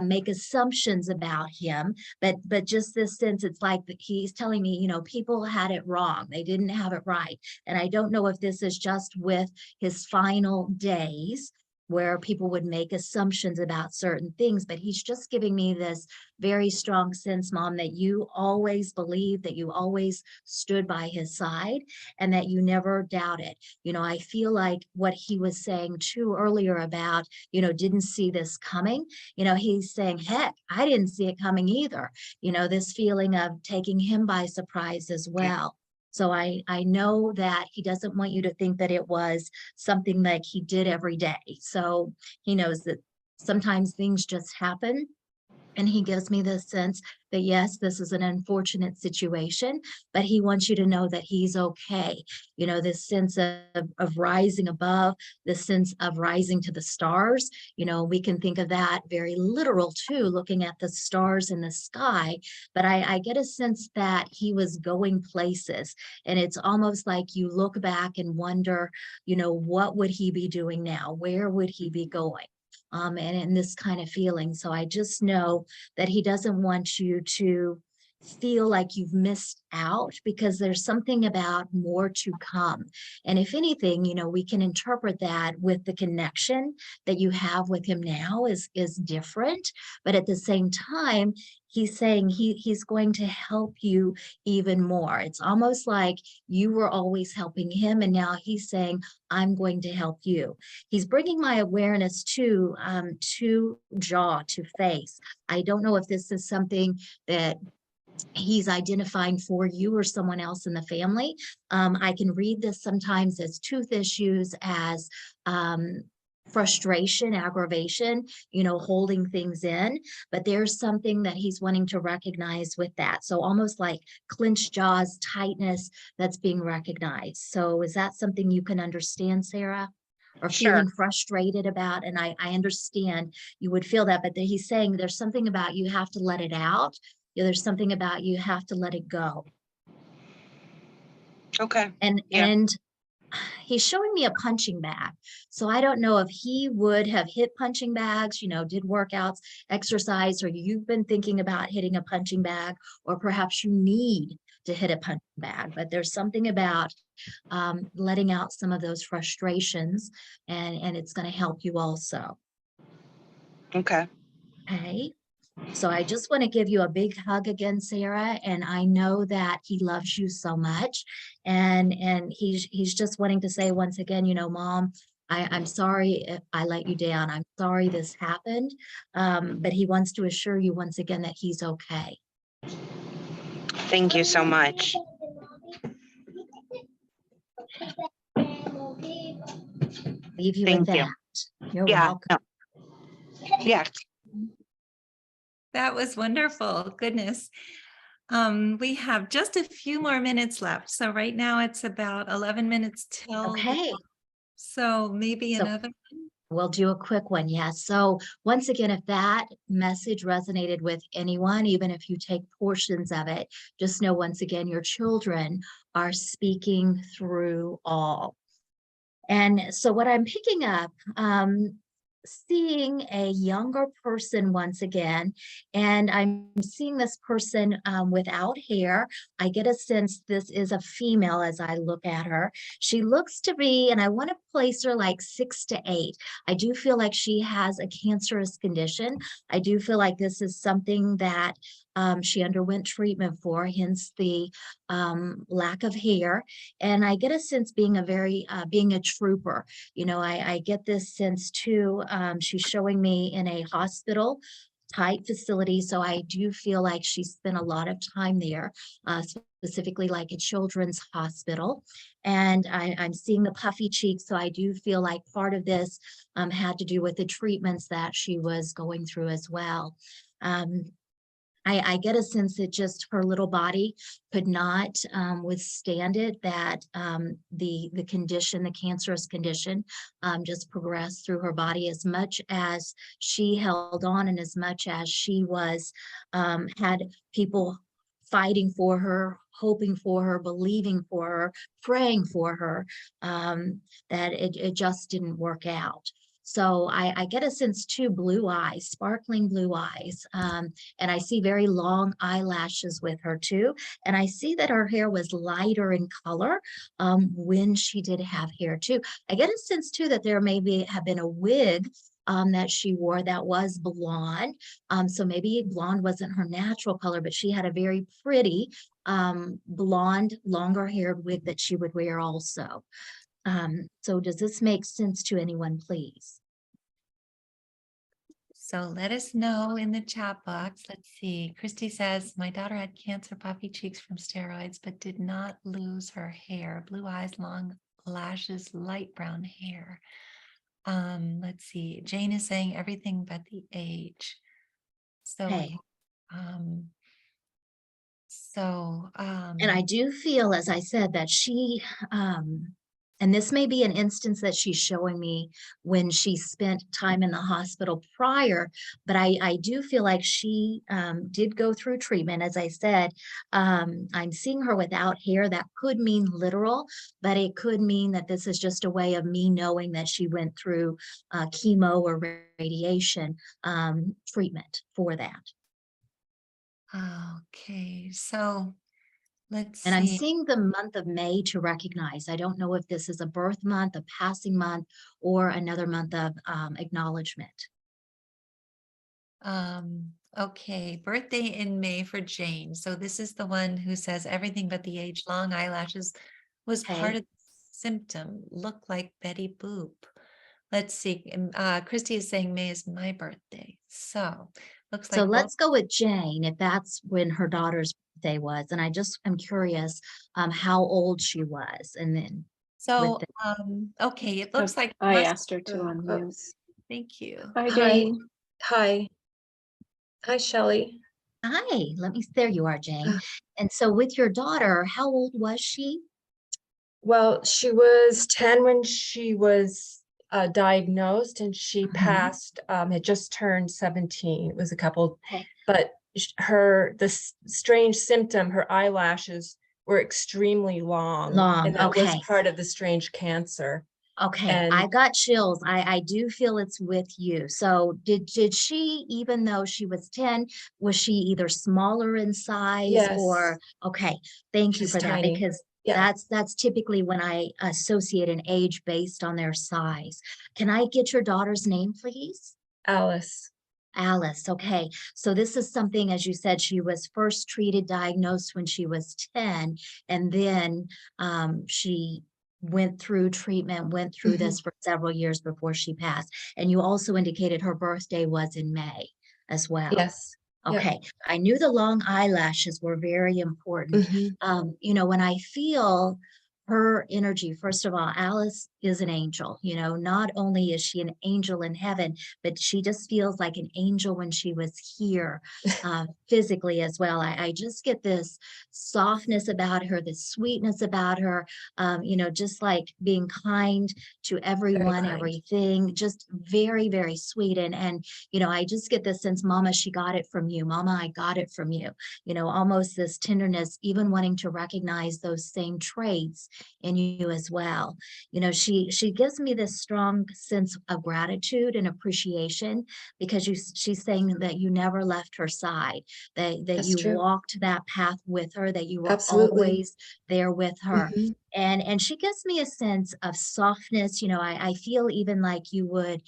make assumptions about him, but just this sense, it's like he's telling me, people had it wrong, they didn't have it right. And I don't know if this is just with his final days where people would make assumptions about certain things, but he's just giving me this very strong sense, Mom, that you always believed, that you always stood by his side, and that you never doubted. I feel like what he was saying too earlier about, didn't see this coming. He's saying, heck, I didn't see it coming either. This feeling of taking him by surprise as well. So I know that he doesn't want you to think that it was something like he did every day. So he knows that sometimes things just happen. And he gives me this sense that, yes, this is an unfortunate situation, but he wants you to know that he's okay. This sense of rising above, this sense of rising to the stars. We can think of that very literal too, looking at the stars in the sky. But I get a sense that he was going places. And it's almost like you look back and wonder, what would he be doing now? Where would he be going? And this kind of feeling. So I just know that he doesn't want you to feel like you've missed out, because there's something about more to come. And if anything, we can interpret that with the connection that you have with him now is different. But at the same time, he's saying he's going to help you even more. It's almost like you were always helping him, and now he's saying, I'm going to help you. He's bringing my awareness to jaw, to face. I don't know if this is something that he's identifying for you or someone else in the family. I can read this sometimes as tooth issues, as frustration, aggravation, holding things in, but there's something that he's wanting to recognize with that. So almost like clenched jaws, tightness that's being recognized. So is that something you can understand, Sarah? Or Sure. feeling frustrated about? And I understand you would feel that, but he's saying there's something about you have to let it out. There's something about you have to let it go. Okay. Yeah. And he's showing me a punching bag. So I don't know if he would have hit punching bags, did workouts, exercise, or you've been thinking about hitting a punching bag, or perhaps you need to hit a punching bag. But there's something about letting out some of those frustrations, and it's going to help you also. Okay. Okay. So I just want to give you a big hug again, Sarah, and I know that he loves you so much, and he's just wanting to say once again, Mom, I'm sorry if I let you down. I'm sorry this happened, but he wants to assure you once again that he's okay. Thank you so much. Leave you Thank with you. that. You're Yeah. welcome. No. Yeah. That was wonderful. Goodness. We have just a few more minutes left. So right now it's about 11 minutes till. Okay. So maybe So- another one. We'll do a quick one. Yeah. So once again, if that message resonated with anyone, even if you take portions of it, just know once again, your children are speaking through all. And so what I'm picking up, seeing a younger person once again, and I'm seeing this person without hair. I get a sense this is a female as I look at her. She looks to be, and I want to place her like 6 to 8. I do feel like she has a cancerous condition. I do feel like this is something that she underwent treatment for, hence the lack of hair. And I get a sense being a trooper. I get this sense too. She's showing me in a hospital type facility. So I do feel like she spent a lot of time there, specifically like a children's hospital. And I'm seeing the puffy cheeks. So I do feel like part of this had to do with the treatments that she was going through as well. I get a sense that just her little body could not withstand it, that the condition, the cancerous condition, just progressed through her body. As much as she held on and as much as she was, had people fighting for her, hoping for her, believing for her, praying for her, that it just didn't work out. So I get a sense too, blue eyes, sparkling blue eyes. And I see very long eyelashes with her too. And I see that her hair was lighter in color when she did have hair too. I get a sense too that there maybe have been a wig that she wore that was blonde. So maybe blonde wasn't her natural color, but she had a very pretty blonde, longer haired wig that she would wear also. So does this make sense to anyone, please? So let us know in the chat box. Let's see. Christy says, my daughter had cancer, puffy cheeks from steroids, but did not lose her hair. Blue eyes, long lashes, light brown hair. Let's see. Jane is saying everything but the age. So, Okay. And And I do feel, as I said, that she, and this may be an instance that she's showing me when she spent time in the hospital prior, but I do feel like she did go through treatment. As I said, I'm seeing her without hair. That could mean literal, but it could mean that this is just a way of me knowing that she went through chemo or radiation treatment for that. okay, so let's And I'm see. seeing the month of May to recognize. I don't know if this is a birth month, a passing month, or another month of acknowledgement. Okay, birthday in May for Jane. So this is the one who says everything but the age, long eyelashes was part Okay. of the symptom, look like Betty Boop. Let's see. Christy is saying May is my birthday. So looks So like both. let's go with Jane, if that's when her daughter's birthday was. And I just am curious how old she was. And then So, the, okay, it looks like I must- asked her to Oh, unmute. oops. Thank you. Hi, Hi. Jane. Hi. Hi, Shelly. hi, there you are, Jane. And so with your daughter, how old was she? Well, she was 10 when she was diagnosed, and she Mhm. passed, had just turned 17. It was a couple, Okay. but this strange symptom, her eyelashes were extremely long. Long, And that was okay. part of the strange cancer. Okay, And I got chills. I do feel it's with you. So did she, even though she was 10, was she either smaller in size yes, or, okay, thank you she's for that, tiny. because Yeah, that's typically when I associate an age based on their size. Can I get your daughter's name, please? Alice. Alice, okay. So this is something, as you said, she was first treated, diagnosed when she was 10, and then she went through treatment, went through this for several years before she passed. And you also indicated her birthday was in May as well. Yes. Yep. Okay, I knew the long eyelashes were very important. Mhm. You know, when I feel her energy, first of all, Alice is an angel. You know, not only is she an angel in heaven, but she just feels like an angel when she was here physically as well. I just get this softness about her, this sweetness about her, you know, just like being kind to everyone, kind. everything, just very, very sweet. And, you know, I just get this sense, Mama, she got it from you. Mama, I got it from you. You know, almost this tenderness, even wanting to recognize those same traits in you as well. You know, she gives me this strong sense of gratitude and appreciation, because she's saying that you never left her side, that That's you true. walked that path with her, that you were Absolutely. always there with her. Mhm. And she gives me a sense of softness. You know, I feel even like you would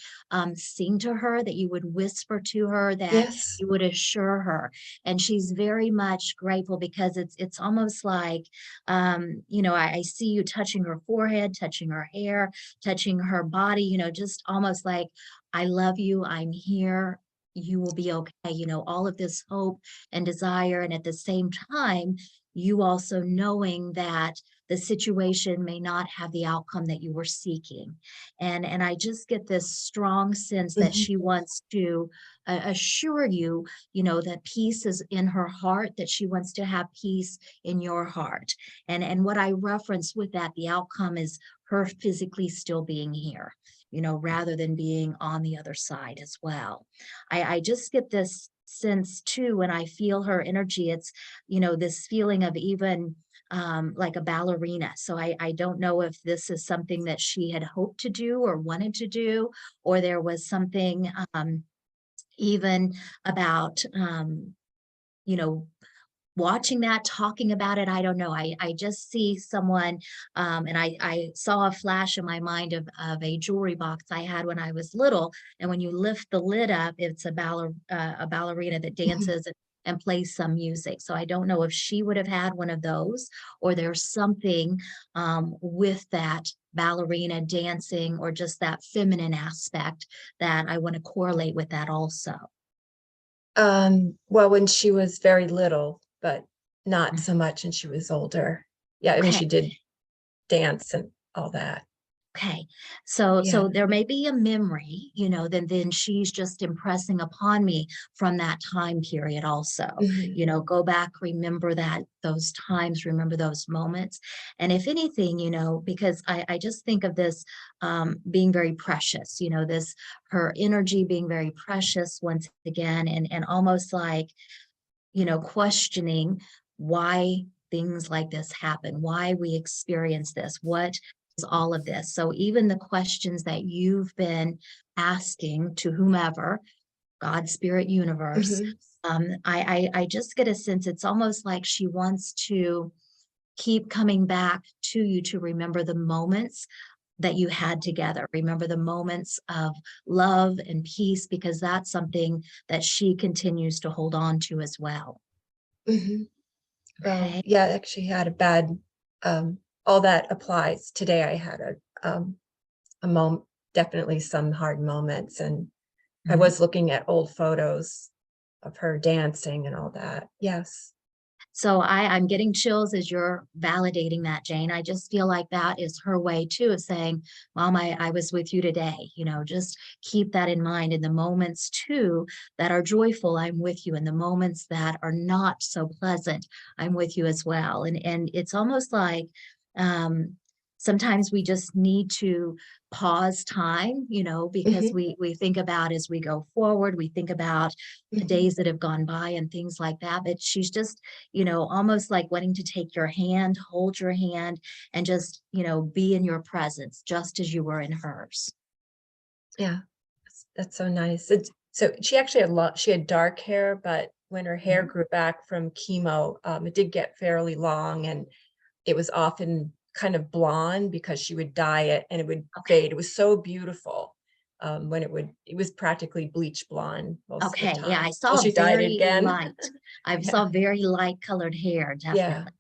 sing to her, that you would whisper to her, that Yes. you would assure her. And she's very much grateful, because it's almost like, you know, I see you touching her forehead, touching her hair, touching her body, you know, just almost like, I love you, I'm here, you will be okay. You know, all of this hope and desire. And at the same time, you also knowing that the situation may not have the outcome that you were seeking. And I just get this strong sense that Mhm. she wants to assure you, you know, that peace is in her heart, that she wants to have peace in your heart. And what I reference with that, the outcome is her physically still being here, you know, rather than being on the other side as well. I just get this sense too, when I feel her energy, it's, you know, this feeling of even like a ballerina. So I don't know if this is something that she had hoped to do or wanted to do, or there was something even about, you know, watching that, talking about it. I don't know. I just see someone, and I saw a flash in my mind of a jewelry box I had when I was little. And when you lift the lid up, it's a ballerina that dances and plays some music. So I don't know if she would have had one of those, or there's something with that ballerina dancing, or just that feminine aspect that I want to correlate with that also. Well, when she was very little, but not so much when she was older. Yeah, I mean, Okay. she did dance and all that. Okay, so Yeah. there may be a memory, then she's just impressing upon me from that time period also. Mhm. Go back, remember those times, remember those moments. And if anything, because I just think of this being very precious, her energy being very precious once again, and almost like, questioning why things like this happen, why we experience this, what is all of this. So even the questions that you've been asking to whomever, God, spirit, universe, Mhm. I just get a sense it's almost like she wants to keep coming back to you to remember the moments that you had together. Remember the moments of love and peace, because that's something that she continues to hold on to as well. Mhm. Well, Okay. yeah, I actually had a bad, all that applies. Today I had a moment, definitely some hard moments. And I Mhm. was looking at old photos of her dancing and all that. Yes. So I'm getting chills as you're validating that, Jane. I just feel like that is her way too of saying, Mom, I was with you today. Just keep that in mind. In the moments too that are joyful, I'm with you. In the moments that are not so pleasant, I'm with you as well. And it's almost like sometimes we just need to pause time, because Mhm. we think about as we go forward, we think about the Mhm. days that have gone by and things like that. But she's just, almost like wanting to take your hand, hold your hand, and just, be in your presence, just as you were in hers. Yeah. That's so nice. So she actually she had dark hair, but when her hair Mhm. grew back from chemo, it did get fairly long, and it was often kind of blonde because she would dye it and it would Okay. fade. It was so beautiful. When it was practically bleach blonde most of the Okay. Yeah, time. I Well, saw she dyed it very again. light. I Yeah. saw very light colored hair, Yeah. definitely.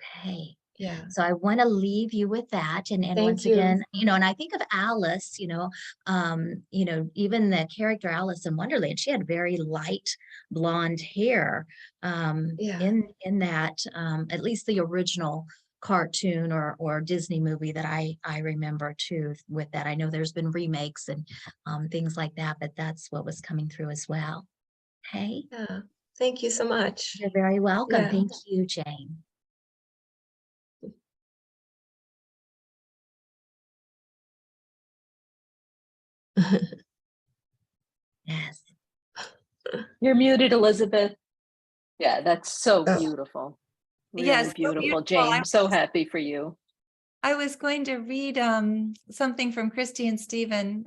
Okay. Yeah. So I want to leave you with that. And Thank once you. again, and I think of Alice, even the character Alice in Wonderland, she had very light blonde hair Yeah. in that, at least the original cartoon or Disney movie that I remember too with that. I know there's been remakes and things like that, but that's what was coming through as well. Okay. Yeah. Thank you so much. You're very welcome. Yeah. Thank you, Jane. Yes. You're muted, Elizabeth. Yeah, that's so Oh, beautiful. Yes, Really so beautiful, beautiful. Jane. So happy for you. I was going to read something from Christy and Stephen.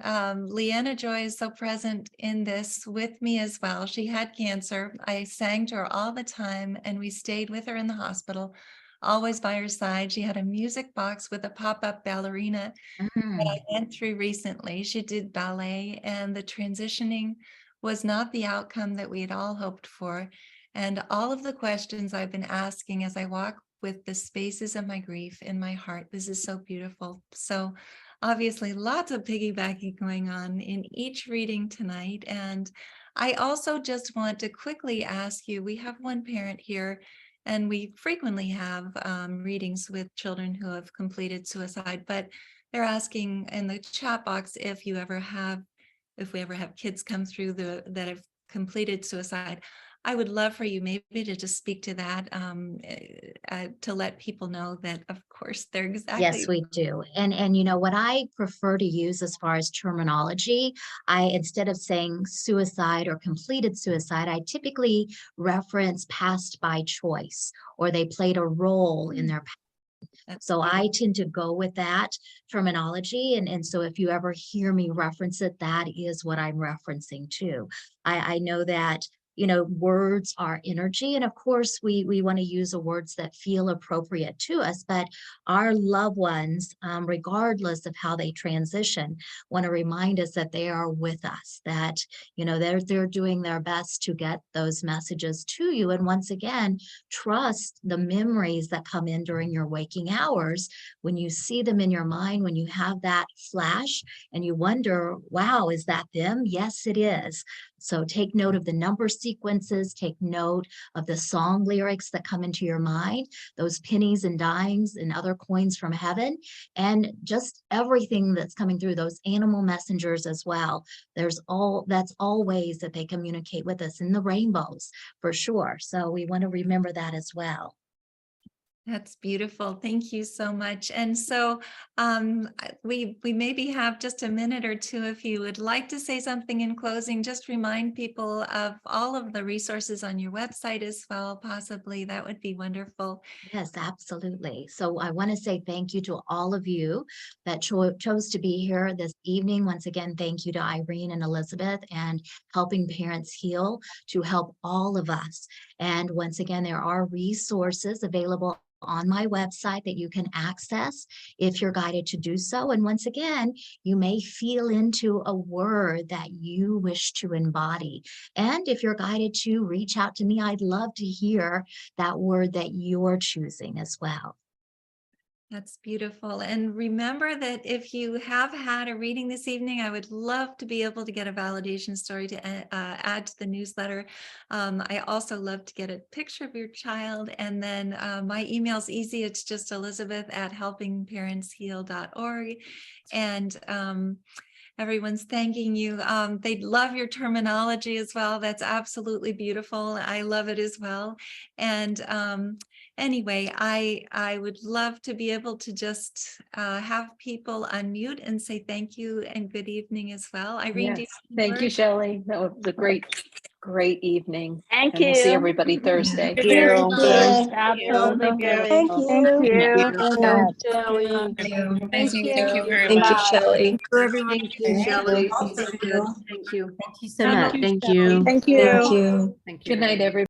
Leanna Joy is so present in this with me as well. She had cancer. I sang to her all the time, and we stayed with her in the hospital, always by her side. She had a music box with a pop-up ballerina that I went through recently. She did ballet, and the transitioning was not the outcome that we had all hoped for. And all of the questions I've been asking as I walk with the spaces of my grief in my heart, this is so beautiful. So obviously lots of piggybacking going on in each reading tonight. And I also just want to quickly ask you, we have one parent here, and we frequently have readings with children who have completed suicide, but they're asking in the chat box if we ever have kids come through that have completed suicide. I would love for you maybe to just speak to that, to let people know that, of course, they're exactly. Yes, we do. And you know what I prefer to use as far as terminology, instead of saying suicide or completed suicide, I typically reference passed by choice, or they played a role in their. So I tend to go with that terminology. And so if you ever hear me reference it, that is what I'm referencing to. I know that, you know, words are energy. And of course, we want to use the words that feel appropriate to us, but our loved ones, regardless of how they transition, want to remind us that they are with us, that, you know, they're doing their best to get those messages to you. And once again, trust the memories that come in during your waking hours. When you see them in your mind, when you have that flash and you wonder, wow, is that them? Yes, it is. So take note of the number sequences, take note of the song lyrics that come into your mind, those pennies and dimes and other coins from heaven, and just everything that's coming through, those animal messengers as well. That's all ways that they communicate with us, in the rainbows for sure. So we want to remember that as well. That's beautiful. Thank you so much. And so we maybe have just a minute or two. If you would like to say something in closing, just remind people of all of the resources on your website as well, possibly. That would be wonderful. Yes, absolutely. So I want to say thank you to all of you that chose to be here this evening. Once again, thank you to Irene and Elizabeth and Helping Parents Heal to help all of us. And once again, there are resources available on my website that you can access if you're guided to do so. And once again, you may feel into a word that you wish to embody. And if you're guided to reach out to me, I'd love to hear that word that you're choosing as well. That's beautiful. And remember that if you have had a reading this evening, I would love to be able to get a validation story to add to the newsletter. I also love to get a picture of your child. And then my email's easy. It's just elizabeth@helpingparentsheal.org. And everyone's thanking you. They love your terminology as well. That's absolutely beautiful. I love it as well. And anyway, I would love to be able to just have people unmute and say thank you and good evening as well. Irene, do you Yes. have Thank you, words? Shelley. That was a great evening. Thank And we'll see you. everybody Thursday. Thank you. Thank Absolutely beautiful. Thank Thank you. you. Shelley. Thank you very Thank you, much. Shelley. Thank you, Shelley. So good. Thank you. Thank you so much. Thank you. Thank you. Thank you. Thank you. Good night, everybody.